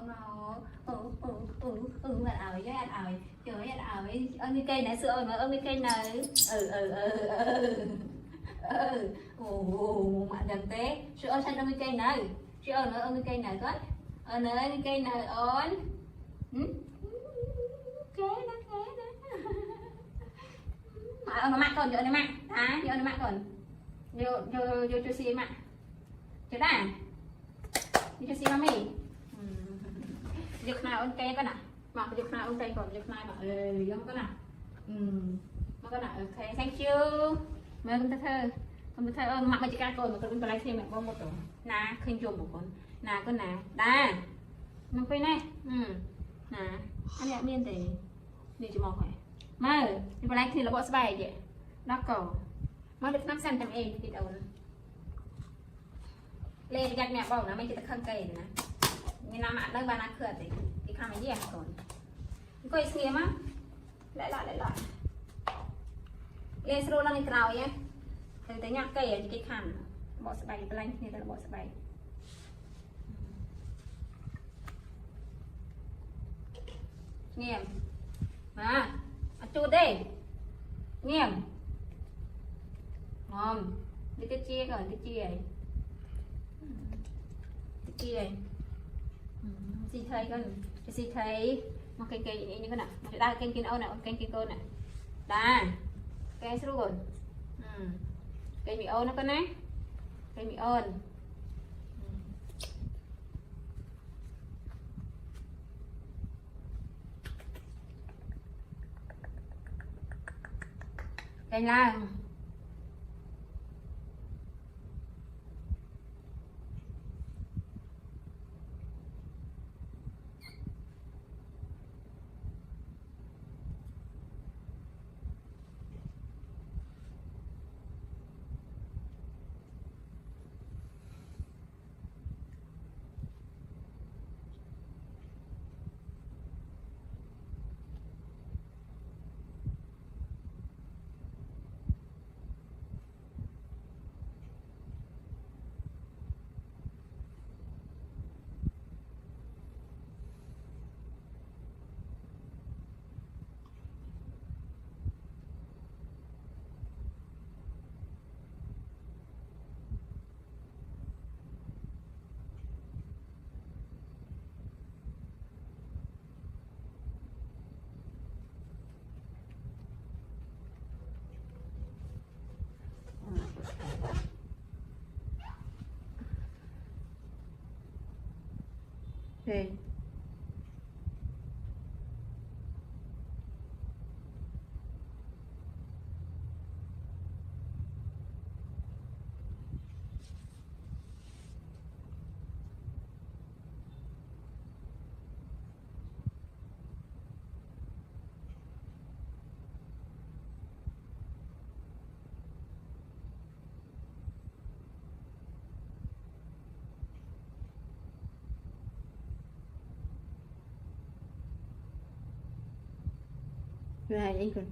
nó bạn ơi với anh ơi trời anh ơi ơn cái cây này sữa mà ơn cái cây này bạn gần té sữa ơn sang ơn cái cây này sữa ơn nó ơn cái cây này coi ơn ơi cái cây này ơn kế đó mà ơn nó mặn còn giờ nó mặn à giờ nó mặn còn vô cho xí mặn chưa đã cho xí mami giật nào ơn cây con nào mà giật nào ơn cây còn giật nào mà giống con nào mà con nào ok thank you mời con thơ ơn mặc mà chỉ ca còn mà con lấy thêm mẹ con một tổ nà khinh chuồng của con nà con nà đa nó quên này nà anh em miên thì đi cho mọc này mà đi lấy thì là bộ bài vậy đó cổ nó được 5 cm thì đầu lên gạch mẹ bảo nó mới chỉ khăn cây nè như nam ăn đang bàn ăn khờ thì khăn mấy gì à còn coi xìa má lại lên sro lên trào nhé thì tới nhạc cây ở cái khăn bỏ sợi bài lên thì là bỏ sợi bài nghiêm à chút đi nghiêm ngon đi cái chia rồi cái chia này cái chia này gì thấy con gì thấy một cây cây như thế nào chúng ta cây kia ôn nào cây kia cô này đà cây sưu rồi cây mì ôn nó con này cây mì ôn cây la thì rồi anh còn